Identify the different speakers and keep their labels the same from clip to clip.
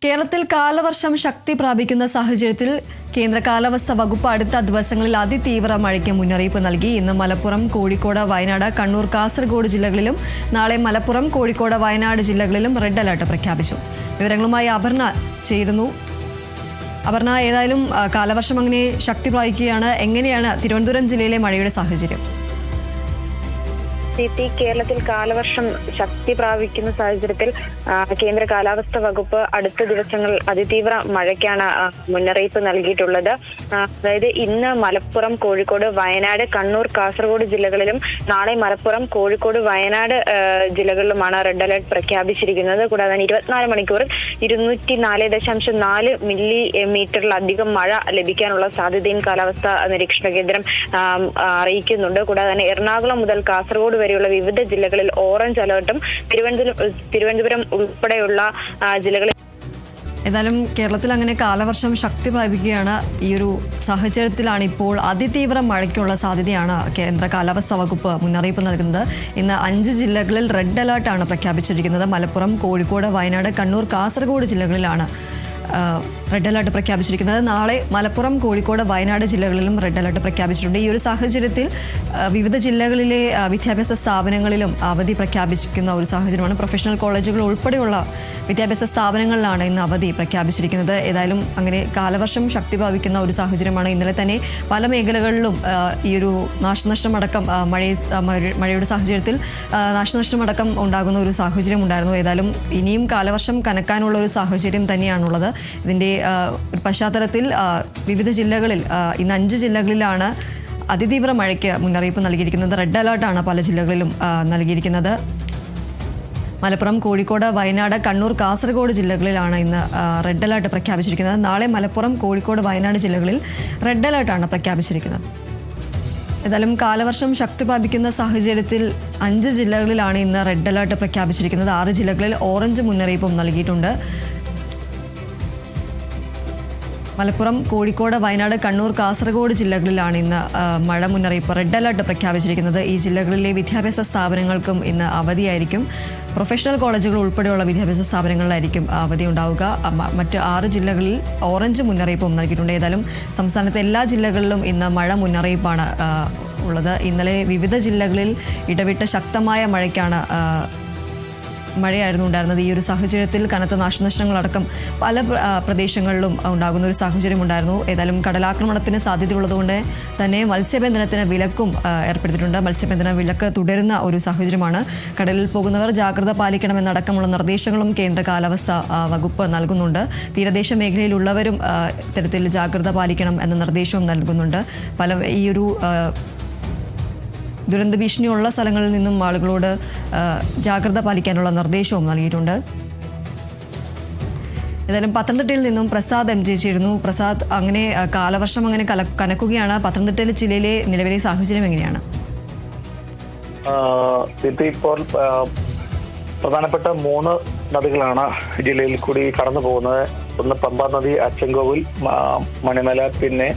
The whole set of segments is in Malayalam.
Speaker 1: കേരളത്തിൽ കാലവർഷം ശക്തി പ്രാപിക്കുന്ന സാഹചര്യത്തിൽ കേന്ദ്ര കാലാവസ്ഥാ വകുപ്പ് അടുത്ത ദിവസങ്ങളിൽ അതിതീവ്ര മഴയ്ക്ക് മുന്നറിയിപ്പ് നൽകി. ഇന്ന് മലപ്പുറം, കോഴിക്കോട്, വയനാട്, കണ്ണൂർ, കാസർഗോഡ് ജില്ലകളിലും നാളെ മലപ്പുറം, കോഴിക്കോട്, വയനാട് ജില്ലകളിലും റെഡ് അലർട്ട് പ്രഖ്യാപിച്ചു. വിവരങ്ങളുമായി അപർണ ചേരുന്നു. അപർണ, ഏതായാലും കാലവർഷം അങ്ങനെ ശക്തി പ്രാപിക്കുകയാണ്. എങ്ങനെയാണ് തിരുവനന്തപുരം ജില്ലയിലെ മഴയുടെ സാഹചര്യം?
Speaker 2: കേരളത്തിൽ കാലവർഷം ശക്തി പ്രാപിക്കുന്ന സാഹചര്യത്തിൽ കേന്ദ്ര കാലാവസ്ഥാ വകുപ്പ് അടുത്ത ദിവസങ്ങൾ അതിതീവ്ര മഴയ്ക്കാണ് മുന്നറിയിപ്പ് നൽകിയിട്ടുള്ളത്. അതായത് ഇന്ന് മലപ്പുറം, കോഴിക്കോട്, വയനാട്, കണ്ണൂർ, കാസർഗോഡ് ജില്ലകളിലും നാളെ മലപ്പുറം, കോഴിക്കോട്, വയനാട് ജില്ലകളിലുമാണ് റെഡ് അലർട്ട് പ്രഖ്യാപിച്ചിരിക്കുന്നത്. കൂടാതെ 24 മണിക്കൂറിൽ 204.4 മില്ലിമീറ്ററിലധികം മഴ ലഭിക്കാനുള്ള സാധ്യതയും കാലാവസ്ഥാ നിരീക്ഷണ കേന്ദ്രം അറിയിക്കുന്നുണ്ട്. കൂടാതെ തന്നെ എറണാകുളം മുതൽ കാസർഗോഡ് വരെയുള്ള വിവിധ ജില്ലകളിൽ ഓറഞ്ച് അലർട്ടും തിരുവനന്തപുരം ഉൾപ്പെടെയുള്ള ജില്ലകളിൽ.
Speaker 1: ഏതായാലും കേരളത്തിൽ അങ്ങനെ കാലവർഷം ശക്തി പ്രാപിക്കുകയാണ്. ഈ ഒരു സാഹചര്യത്തിലാണ് ഇപ്പോൾ അതിതീവ്ര മഴയ്ക്കുള്ള സാധ്യതയാണ് കേന്ദ്ര കാലാവസ്ഥാ വകുപ്പ് മുന്നറിയിപ്പ് നൽകുന്നത്. ഇന്ന് 5 ജില്ലകളിൽ റെഡ് അലർട്ടാണ് പ്രഖ്യാപിച്ചിരിക്കുന്നത്. മലപ്പുറം, കോഴിക്കോട്, വയനാട്, കണ്ണൂർ, കാസർഗോഡ് ജില്ലകളിലാണ് റെഡ് അലർട്ട് പ്രഖ്യാപിച്ചിരിക്കുന്നത്. നാളെ മലപ്പുറം, കോഴിക്കോട്, വയനാട് ജില്ലകളിലും റെഡ് അലർട്ട് പ്രഖ്യാപിച്ചിട്ടുണ്ട്. ഈ ഒരു സാഹചര്യത്തിൽ വിവിധ ജില്ലകളിലെ വിദ്യാഭ്യാസ സ്ഥാപനങ്ങളിലും അവധി പ്രഖ്യാപിക്കുന്ന ഒരു സാഹചര്യമാണ്. പ്രൊഫഷണൽ കോളേജുകൾ ഉൾപ്പെടെയുള്ള വിദ്യാഭ്യാസ സ്ഥാപനങ്ങളിലാണ് ഇന്ന് അവധി പ്രഖ്യാപിച്ചിരിക്കുന്നത്. ഏതായാലും അങ്ങനെ കാലവർഷം ശക്തി പ്രാപിക്കുന്ന ഒരു സാഹചര്യമാണ്. ഇന്നലെ തന്നെ പല മേഖലകളിലും ഈ ഒരു നാശനഷ്ടമടക്കം മഴയുടെ സാഹചര്യത്തിൽ നാശനഷ്ടമടക്കം ഉണ്ടാകുന്ന ഒരു സാഹചര്യം ഉണ്ടായിരുന്നു. ഏതായാലും ഇനിയും കാലവർഷം കനക്കാനുള്ള ഒരു സാഹചര്യം തന്നെയാണുള്ളത്. ഇതിൻ്റെ പശ്ചാത്തലത്തിൽ വിവിധ ജില്ലകളിൽ ഇന്ന് 5 ജില്ലകളിലാണ് അതിതീവ്ര മഴയ്ക്ക് മുന്നറിയിപ്പ് നൽകിയിരിക്കുന്നത്. റെഡ് അലർട്ടാണ് പല ജില്ലകളിലും നൽകിയിരിക്കുന്നത്. മലപ്പുറം, കോഴിക്കോട്, വയനാട്, കണ്ണൂർ, കാസർഗോഡ് ജില്ലകളിലാണ് ഇന്ന് റെഡ് അലർട്ട് പ്രഖ്യാപിച്ചിരിക്കുന്നത്. നാളെ മലപ്പുറം, കോഴിക്കോട്, വയനാട് ജില്ലകളിൽ റെഡ് അലർട്ടാണ് പ്രഖ്യാപിച്ചിരിക്കുന്നത്. ഏതായാലും കാലവർഷം ശക്തി പ്രാപിക്കുന്ന സാഹചര്യത്തിൽ 5 ജില്ലകളിലാണ് ഇന്ന് റെഡ് അലർട്ട് പ്രഖ്യാപിച്ചിരിക്കുന്നത്. 6 ജില്ലകളിൽ ഓറഞ്ച് മുന്നറിയിപ്പും നൽകിയിട്ടുണ്ട്. മലപ്പുറം, കോഴിക്കോട്, വയനാട്, കണ്ണൂർ, കാസർഗോഡ് ജില്ലകളിലാണ് ഇന്ന് മഴ മുന്നറിയിപ്പ് റെഡ് അലർട്ട് പ്രഖ്യാപിച്ചിരിക്കുന്നത്. ഈ ജില്ലകളിലെ വിദ്യാഭ്യാസ സ്ഥാപനങ്ങൾക്കും ഇന്ന് അവധിയായിരിക്കും. പ്രൊഫഷണൽ കോളേജുകൾ ഉൾപ്പെടെയുള്ള വിദ്യാഭ്യാസ സ്ഥാപനങ്ങളിലായിരിക്കും അവധി ഉണ്ടാവുക. മറ്റ് 6 ജില്ലകളിൽ ഓറഞ്ച് മുന്നറിയിപ്പും നൽകിയിട്ടുണ്ട്. ഏതായാലും സംസ്ഥാനത്തെ എല്ലാ ജില്ലകളിലും ഇന്ന് മഴ മുന്നറിയിപ്പാണ് ഉള്ളത്. ഇന്നലെ വിവിധ ജില്ലകളിൽ ഇടവിട്ട് ശക്തമായ മഴയായിരുന്നു ഉണ്ടായിരുന്നത്. ഈ ഒരു സാഹചര്യത്തിൽ കനത്ത നാശനഷ്ടങ്ങളടക്കം പല പ്രദേശങ്ങളിലും ഉണ്ടാകുന്ന ഒരു സാഹചര്യം ഉണ്ടായിരുന്നു. ഏതായാലും കടലാക്രമണത്തിന് സാധ്യതയുള്ളതുകൊണ്ട് തന്നെ മത്സ്യബന്ധനത്തിന് വിലക്കും ഏർപ്പെടുത്തിയിട്ടുണ്ട്. മത്സ്യബന്ധന വിലക്ക് തുടരുന്ന ഒരു സാഹചര്യമാണ്. കടലിൽ പോകുന്നവർ ജാഗ്രത പാലിക്കണമെന്നടക്കമുള്ള നിർദ്ദേശങ്ങളും കേന്ദ്ര കാലാവസ്ഥാ വകുപ്പ് നൽകുന്നുണ്ട്. തീരദേശ മേഖലയിലുള്ളവരും ഇത്തരത്തിൽ ജാഗ്രത പാലിക്കണം എന്ന നിർദ്ദേശവും നൽകുന്നുണ്ട്. ഈ ഒരു ദുരന്ത ഭീഷണിയുള്ള സ്ഥലങ്ങളിൽ നിന്നും ആളുകളോട് ജാഗ്രത പാലിക്കാനുള്ള നിർദ്ദേശവും നൽകിയിട്ടുണ്ട്. ഏതായാലും പത്തനംതിട്ടയിൽ നിന്നും പ്രസാദ് MJ ചേരുന്നു. പ്രസാദ്, അങ്ങനെ കാലവർഷം അങ്ങനെ കനക്കുകയാണ്. പത്തനംതിട്ട ജില്ലയിലെ നിലവിലെ സാഹചര്യം എങ്ങനെയാണ്?
Speaker 3: ഇപ്പോൾ പ്രധാനപ്പെട്ട 3 നദികളാണ് ജില്ലയിൽ കൂടി കടന്നു പോകുന്നത്. ഒന്ന് പമ്പാ നദി, അച്ചൻകോവിൽ, മണിമല, പിന്നെ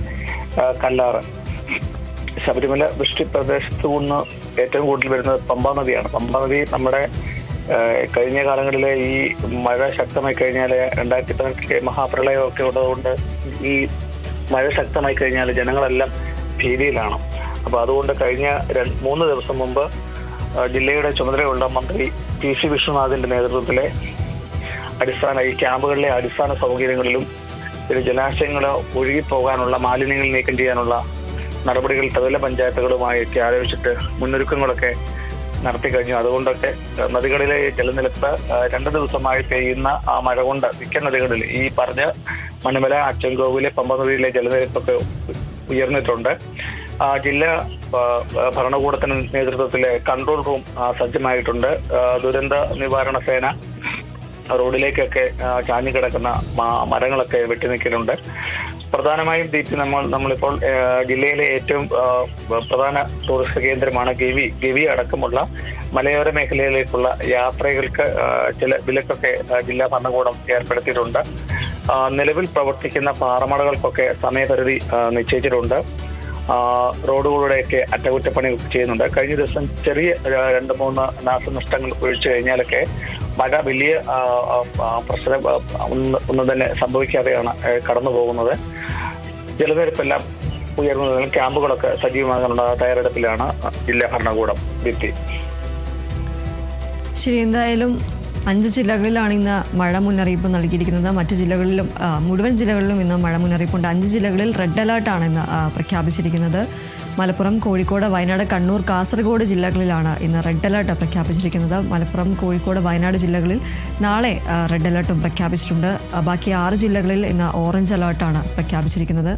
Speaker 3: കല്ലാറ്. ശബരിമല വൃഷ്ടി പ്രദേശത്തു നിന്ന് ഏറ്റവും കൂടുതൽ വരുന്നത് പമ്പാ നദിയാണ്. പമ്പാ നദി നമ്മുടെ കഴിഞ്ഞ കാലങ്ങളിലെ ഈ മഴ ശക്തമായി കഴിഞ്ഞാൽ 2018 മഹാപ്രളയമൊക്കെ ഉള്ളതുകൊണ്ട് ഈ മഴ ശക്തമായി കഴിഞ്ഞാൽ ജനങ്ങളെല്ലാം ഭീതിയിലാണ്. അപ്പോൾ അതുകൊണ്ട് കഴിഞ്ഞ 3 ദിവസം മുമ്പ് ജില്ലയുടെ ചുമതലയുള്ള മന്ത്രി PC വിശ്വനാഥിന്റെ നേതൃത്വത്തിലെ ഈ ക്യാമ്പുകളിലെ അടിസ്ഥാന സൗകര്യങ്ങളിലും പിന്നെ ജലാശയങ്ങൾ ഒഴുകിപ്പോകാനുള്ള മാലിന്യങ്ങൾ നീക്കം ചെയ്യാനുള്ള നടപടികൾ ത്രിതല പഞ്ചായത്തുകളുമായൊക്കെ ആലോചിച്ചിട്ട് മുന്നൊരുക്കങ്ങളൊക്കെ നടത്തി കഴിഞ്ഞു. അതുകൊണ്ടൊക്കെ നദികളിലെ ജലനിരപ്പ് 2 ദിവസമായി പെയ്യുന്ന ആ മഴ കൊണ്ട് മിക്ക നദികളിൽ ഈ പറഞ്ഞ മണിമല, അച്ചൻകോവിലെ, പമ്പ നദിയിലെ ജലനിരപ്പൊക്കെ ഉയർന്നിട്ടുണ്ട്. ജില്ലാ ഭരണകൂടത്തിന് നേതൃത്വത്തിലെ കൺട്രോൾ റൂം സജ്ജമായിട്ടുണ്ട്. ദുരന്ത നിവാരണ സേന റോഡിലേക്കൊക്കെ ചാഞ്ഞു കിടക്കുന്ന മരങ്ങളൊക്കെ വെട്ടിനിൽക്കുന്നുണ്ട്. പ്രധാനമായും നമ്മളിപ്പോൾ ജില്ലയിലെ ഏറ്റവും പ്രധാന ടൂറിസ്റ്റ് കേന്ദ്രമാണ് ഗവി അടക്കമുള്ള മലയോര മേഖലയിലേക്കുള്ള യാത്രകൾക്ക് ചില വിലക്കൊക്കെ ജില്ലാ ഭരണകൂടം ഏർപ്പെടുത്തിയിട്ടുണ്ട്. നിലവിൽ പ്രവർത്തിക്കുന്ന പാറമടകൾക്കൊക്കെ സമയപരിധി നിശ്ചയിച്ചിട്ടുണ്ട്. റോഡുകളുടെയൊക്കെ അറ്റകുറ്റപ്പണി ചെയ്യുന്നുണ്ട്. കഴിഞ്ഞ ദിവസം ചെറിയ 2-3 നാശനഷ്ടങ്ങൾ ഒഴിച്ചു കഴിഞ്ഞാലൊക്കെ മഴ വലിയ പ്രശ്നം ഒന്നും തന്നെ സംഭവിക്കാതെയാണ് കടന്നു പോകുന്നത്. ജലനിരപ്പെല്ലാം ഉയർന്നതിനാൽ ക്യാമ്പുകളൊക്കെ സജീവമാകാനുള്ള തയ്യാറെടുപ്പിലാണ് ജില്ലാ ഭരണകൂടം. ദീപ്തി.
Speaker 1: ശരി, എന്തായാലും 5 ജില്ലകളിലാണ് ഇന്ന് മഴ മുന്നറിയിപ്പ് നൽകിയിരിക്കുന്നത്. മറ്റ് ജില്ലകളിലും മുഴുവൻ ജില്ലകളിലും ഇന്ന് മഴ മുന്നറിയിപ്പുണ്ട്. 5 ജില്ലകളിൽ റെഡ് അലേർട്ടാണ് ഇന്ന് പ്രഖ്യാപിച്ചിരിക്കുന്നത്. മലപ്പുറം, കോഴിക്കോട്, വയനാട്, കണ്ണൂർ, കാസർഗോഡ് ജില്ലകളിലാണ് ഇന്ന് റെഡ് അലേർട്ട് പ്രഖ്യാപിച്ചിരിക്കുന്നത്. മലപ്പുറം, കോഴിക്കോട്, വയനാട് ജില്ലകളിൽ നാളെ റെഡ് അലേർട്ടും പ്രഖ്യാപിച്ചിട്ടുണ്ട്. ബാക്കി 6 ജില്ലകളിൽ ഇന്ന് ഓറഞ്ച് അലേർട്ടാണ് പ്രഖ്യാപിച്ചിരിക്കുന്നത്.